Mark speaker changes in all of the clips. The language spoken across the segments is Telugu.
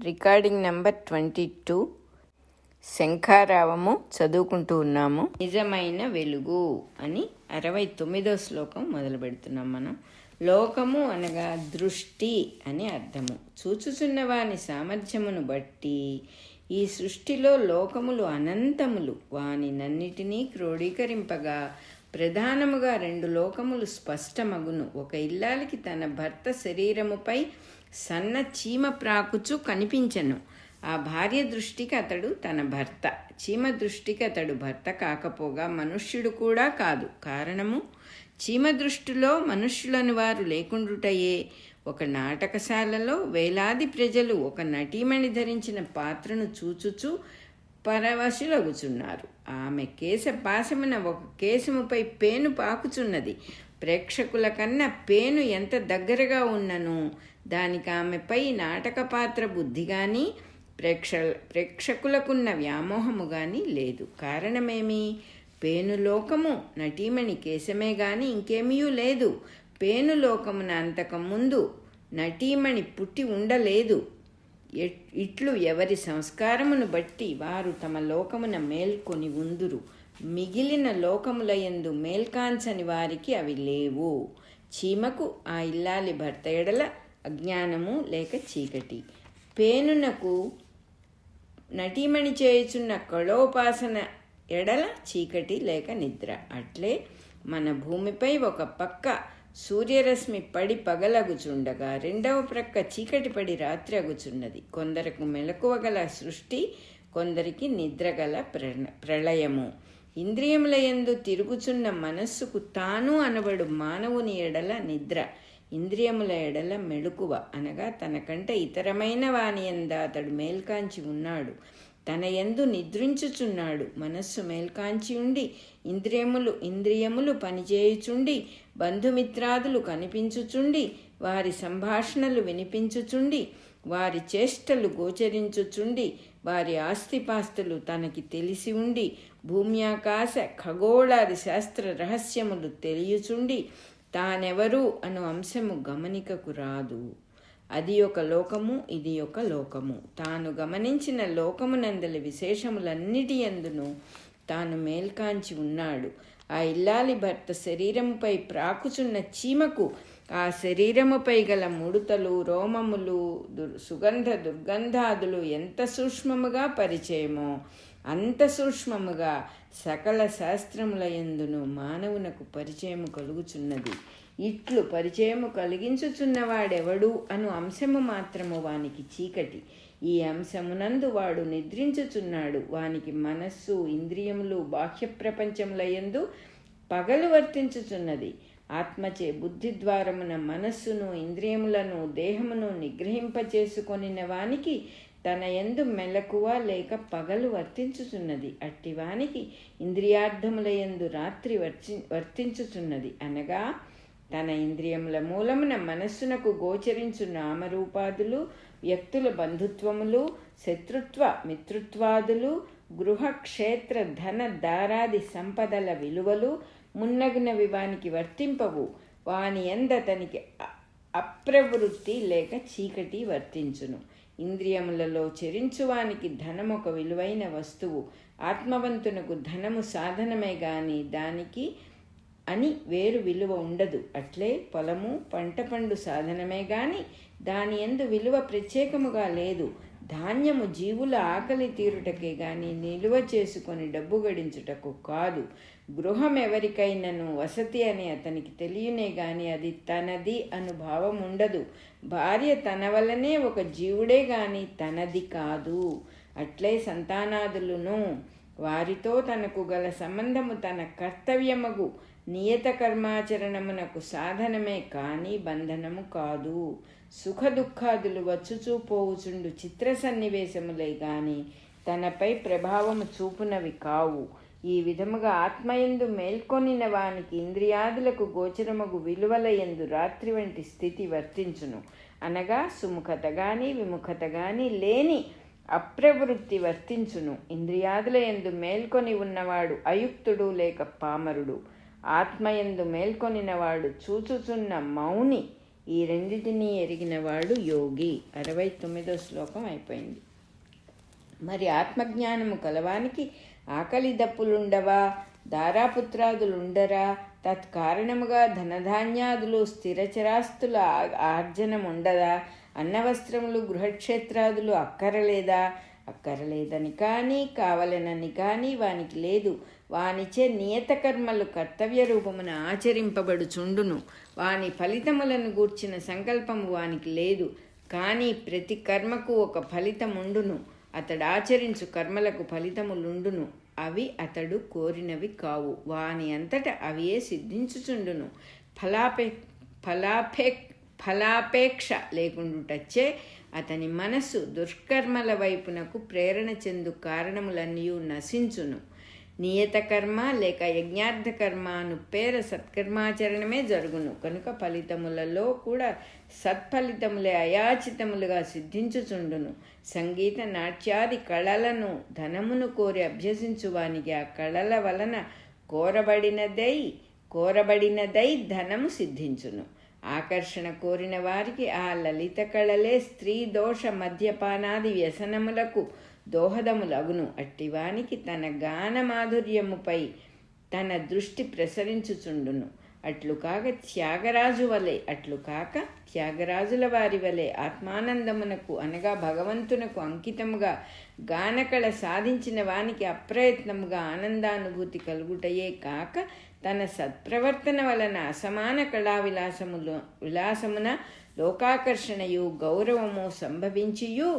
Speaker 1: Recording number 22. శంఖారావము చదువుకుంటూ ఉన్నాము. నిజమైన వెలుగు అని 69వ శ్లోకం మొదలు పెడుతున్నాం మనం. లోకము అనగా దృష్టి అని అర్థము. చూచుచున్న వాని సామర్థ్యమును బట్టి ఈ సృష్టిలో లోకములు అనంతములు, వానినన్నిటినీ క్రోడీకరింపగా ప్రధానముగా 2 లోకములు స్పష్టమగును. ఒక ఇల్లాలికి తన భర్త శరీరముపై సన్న చీమ ప్రాకుచు కనిపించెను. ఆ భార్య దృష్టికి అతడు తన భర్త, చీమ దృష్టికి అతడు భర్త కాకపోగా మనుష్యుడు కూడా కాదు. కారణము, చీమ దృష్టిలో మనుష్యులని వారు లేకుండుటయే. ఒక నాటకశాలలో వేలాది ప్రజలు ఒక నటీమణి ధరించిన పాత్రను చూచుచు పరవశులగుచున్నారు. ఆమె కేశపాశమున ఒక కేశముపై పేను పాకుచున్నది. ప్రేక్షకుల కన్నా పేను ఎంత దగ్గరగా ఉన్నను దానికి ఆమెపై నాటక పాత్ర బుద్ధి కానీ ప్రేక్షకులకున్న వ్యామోహము కానీ లేదు. కారణమేమి? పేనులోకము నటీమణి కేశమే గాని ఇంకేమీ లేదు. పేనులోకమున అంతకుముందు నటీమణి పుట్టి ఉండలేదు. ఇట్లు ఎవరి సంస్కారమును బట్టి వారు తమ లోకమున మేల్కొని ఉందురు. మిగిలిన లోకములయందు మేల్కాంచని వారికి అవి లేవు. చీమకు ఆ ఇల్లాలి భర్త ఎడల అజ్ఞానము లేక చీకటి, పేనునకు నటీమణి చేయుచున్న కళోపాసన ఎడల చీకటి లేక నిద్ర. అట్లే మన భూమిపై ఒక పక్క సూర్యరశ్మి పడి పగలగుచుండగా రెండవ ప్రక్క చీకటి పడి రాత్రి అగుచున్నది. కొందరకు మెలకువగల సృష్టి, కొందరికి నిద్రగల ప్రళయము. ఇంద్రియములయందు తిరుగుచున్న మనస్సుకు తాను అనబడు మానవుని ఎడల నిద్ర, ఇంద్రియముల ఎడల మెళుకువ అనగా తనకంటే ఇతరమైన వాని యందు అతడు మేల్కాంచి ఉన్నాడు, తన యందు నిద్రించుచున్నాడు. మనస్సు మేల్కాంచి ఉండి ఇంద్రియములు పనిచేయుచుండి బంధుమిత్రాదులు కనిపించుచుండి వారి సంభాషణలు వినిపించుచుండి వారి చేష్టలు గోచరించుచుండి వారి ఆస్తిపాస్తులు తనకి తెలిసి ఉండి భూమ్యాకాశ ఖగోళాది శాస్త్ర రహస్యములు తెలియచుండి తానెవరు అను అంశము గమనికకు రాదు. అది ఒక లోకము, ఇది ఒక లోకము. తాను గమనించిన లోకమునందలి విశేషములన్నిటి యందును తాను మేల్కాంచి ఉన్నాడు. ఆ ఇల్లాలి భర్త శరీరముపై ప్రాకుచున్న చీమకు ఆ శరీరముపై గల ముడతలు, రోమములు, సుగంధ దుర్గంధాదులు ఎంత సూక్ష్మముగా పరిచయమో అంత సూక్ష్మముగా సకల శాస్త్రముల యందును మానవునకు పరిచయము కలుగుచున్నది. ఇట్లు పరిచయము కలిగించుచున్నవాడెవడు అను అంశము మాత్రము వానికి చీకటి. ఈ అంశమునందు వాడు నిద్రించుచున్నాడు. వానికి మనస్సు, ఇంద్రియములు, బాహ్య ప్రపంచములయందు పగలు వర్తించుచున్నది. ఆత్మచే బుద్ధి ద్వారమున మనస్సును, ఇంద్రియములను, దేహమును నిగ్రహింపచేసుకొనిన వానికి తన యందు మెలకువ లేక పగలు వర్తించుచున్నది. అట్టివానికి ఇంద్రియార్థముల యందు రాత్రి వర్తించుచున్నది. అనగా తన ఇంద్రియముల మూలమున మనస్సునకు గోచరించు నామరూపాదులు, వ్యక్తుల బంధుత్వములు, శత్రుత్వ మిత్రుత్వాదులు, గృహ క్షేత్ర ధన దారాది సంపదల విలువలు మున్నగునవి వానికి వర్తింపవు. వాని యందతనికి అప్రవృత్తి లేక చీకటి వర్తించును. ఇంద్రియములలో చెరించువానికి ధనము ఒక విలువైన వస్తువు. ఆత్మవంతునకు ధనము సాధనమే గాని దానికి అని వేరు విలువ ఉండదు. అట్లే పొలము, పంట పండు సాధనమే గాని దాని యందు విలువ ప్రత్యేకముగా లేదు. ధాన్యము జీవుల ఆకలి తీరుటకే గాని నిలువ చేసుకొని డబ్బు గడించుటకు కాదు. గృహం ఎవరికైనాను వసతి అని అతనికి తెలియనే గాని అది తనది అను భావం ఉండదు. భార్య తన వలనే ఒక జీవుడే గాని తనది కాదు. అట్లే సంతానాదులును వారితో తనకు గల సంబంధము తన కర్తవ్యమగు నియత కర్మాచరణమునకు సాధనమే కాని బంధనము కాదు. సుఖ దుఃఖాదులు వచ్చుచూ పోవుచుండు చిత్ర సన్నివేశములే గాని తనపై ప్రభావము చూపునవి కావు. ఈ విధముగా ఆత్మయందు మేల్కొనిన వానికి ఇంద్రియాదులకు గోచరమగు విలువల యందు రాత్రి వంటి స్థితి వర్తించును. అనగా సుముఖత గాని విముఖత గాని లేని అప్రవృత్తి వర్తించును. ఇంద్రియాదుల యందు మేల్కొని ఉన్నవాడు అయుక్తుడు లేక పామరుడు. ఆత్మయందు మేల్కొనినవాడు చూచుచున్న మౌని. ఈ రెండిటినీ ఎరిగినవాడు యోగి. 69వ శ్లోకం అయిపోయింది. మరి ఆత్మజ్ఞానము కలవానికి ఆకలి దప్పులుండవా, దారాపుత్రాదులుండరా, తత్కారణముగా ధనధాన్యాదులు స్థిరచరాస్తుల ఆర్జనముండదా, అన్నవస్త్రములు గృహక్షేత్రాదులు అక్కరలేదని కానీ కావలనని కానీ వానికి లేదు. వానిచే నియత కర్మలు కర్తవ్య రూపమున ఆచరింపబడుచుండును. వాని ఫలితములను గూర్చిన సంకల్పము వానికి లేదు. కానీ ప్రతి కర్మకు ఒక ఫలితముండును. అతడు ఆచరించు కర్మలకు ఫలితములుండును. అవి అతడు కోరినవి కావు. వాని అంతట అవియే సిద్ధించుచుండును. ఫలాపేక్ష లేకుండుటచ్చే అతని మనస్సు దుష్కర్మల వైపునకు ప్రేరణ చెందు కారణములన్నీ నశించును. నియత కర్మ లేక యజ్ఞార్థ కర్మ అను పేర సత్కర్మాచరణమే జరుగును. కనుక ఫలితములలో కూడా సత్ఫలితములే అయాచితములుగా సిద్ధించుచుండును. సంగీత నాట్యాది కళలను ధనమును కోరి అభ్యసించువానికి ఆ కళల వలన కోరబడినదై ధనము సిద్ధించును. ఆకర్షణ కోరిన వారికి ఆ లలిత కళలే స్త్రీ దోష మద్యపానాది వ్యసనములకు దోహదములగును. అట్టివానికి తన గాన మాధుర్యముపై తన దృష్టి ప్రసరించుచుండును. అట్లు కాక త్యాగరాజుల వారి వలె ఆత్మానందమునకు అనగా భగవంతునకు అంకితముగా గానకళ సాధించిన వానికి అప్రయత్నముగా ఆనందానుభూతి కలుగుటయే కాక తన సత్ప్రవర్తన వలన అసమాన కళా విలాసమున లోకాకర్షణయు గౌరవము సంభవించియు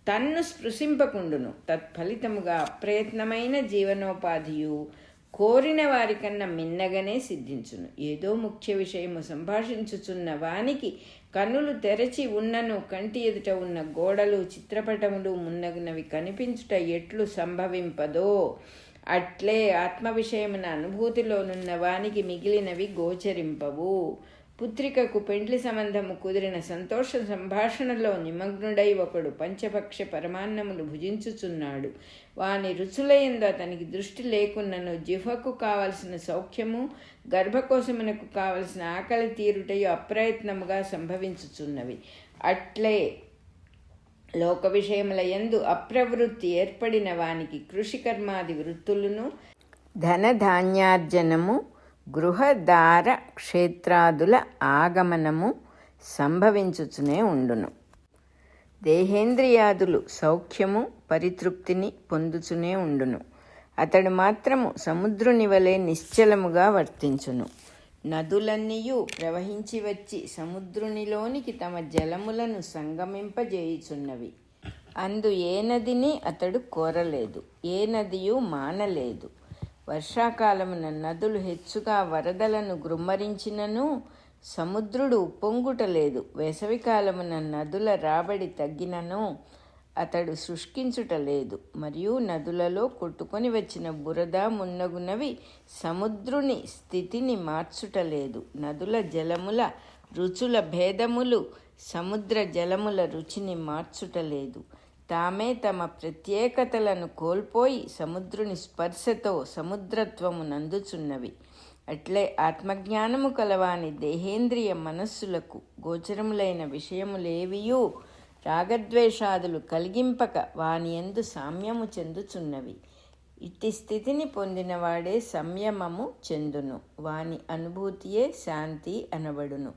Speaker 1: తన్ను స్పృశింపకుండును. తత్ఫలితముగా అప్రయత్నమైన జీవనోపాధియు కోరిన వారికన్నా మిన్నగానే సిద్ధించును. ఏదో ముఖ్య విషయము సంభాషించుచున్న వానికి కన్నులు తెరచి ఉన్నను కంటి ఎదుట ఉన్న గోడలు చిత్రపటములు మున్నగునవి కనిపించుట ఎట్లు సంభవింపదో అట్లే ఆత్మ విషయమున అనుభూతిలోనున్న వానికి మిగిలినవి గోచరింపవు. పుత్రికకు పెండ్లి సంబంధము కుదిరిన సంతోష సంభాషణలో నిమగ్నుడై ఒకడు పంచభక్ష పరమాన్నములు భుజించుచున్నాడు. వాని రుచులయందు అతనికి దృష్టి లేకున్నను జిహ్వకు కావలసిన సౌఖ్యము గర్భకోశమునకు కావలసిన ఆకలి తీరుటయు అప్రయత్నముగా సంభవించుచున్నవి. అట్లే లోక విషయముల యందు అప్రవృత్తి ఏర్పడిన వానికి కృషికర్మాది వృత్తులను ధనధాన్యార్జనము గృహదార క్షేత్రాదుల ఆగమనము సంభవించుచునే ఉండును. దేహేంద్రియాదులు సౌఖ్యము పరితృప్తిని పొందుచునే ఉండును. అతడు మాత్రము సముద్రుని వలె నిశ్చలముగా వర్తించును. నదులన్నీయు ప్రవహించి వచ్చి సముద్రునిలోనికి తమ జలములను సంగమింపజేయుచున్నవి. అందు ఏ నదిని అతడు కోరలేదు, ఏ నదియు మానలేదు. వర్షాకాలమున నదులు హెచ్చుగా వరదలను గ్రుమ్మరించినను సముద్రుడు ఉప్పొంగుటలేదు. వేసవికాలమున నదుల రాబడి తగ్గినను అతడు శుష్కించుటలేదు. మరియు నదులలో కొట్టుకొని వచ్చిన బురద మున్నగునవి సముద్రుని స్థితిని మార్చుటలేదు. నదుల జలముల రుచుల భేదములు సముద్ర జలముల రుచిని మార్చుటలేదు. తామే తమ ప్రత్యేకతలను కోల్పోయి సముద్రుని స్పర్శతో సముద్రత్వము నందుచున్నవి. అట్లే ఆత్మజ్ఞానము కలవాని దేహేంద్రియ మనస్సులకు గోచరములైన విషయములేవియూ రాగద్వేషాదులు కలిగింపక వానియందు సామ్యము చెందుచున్నవి. ఇట్టి స్థితిని పొందినవాడే సంయమము చెందును. వాని అనుభూతియే శాంతి అనబడును.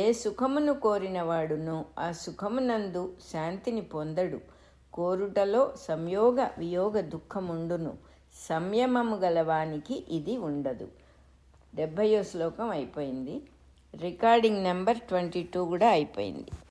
Speaker 1: ఏ సుఖమును కోరినవాడునో ఆ సుఖమునందు శాంతిని పొందడు. కోరుటలో సంయోగ వియోగ దుఃఖముండును. సంయమము గలవానికి ఇది ఉండదు. 70వ శ్లోకం అయిపోయింది. రికార్డింగ్ నెంబర్ 22 కూడా అయిపోయింది.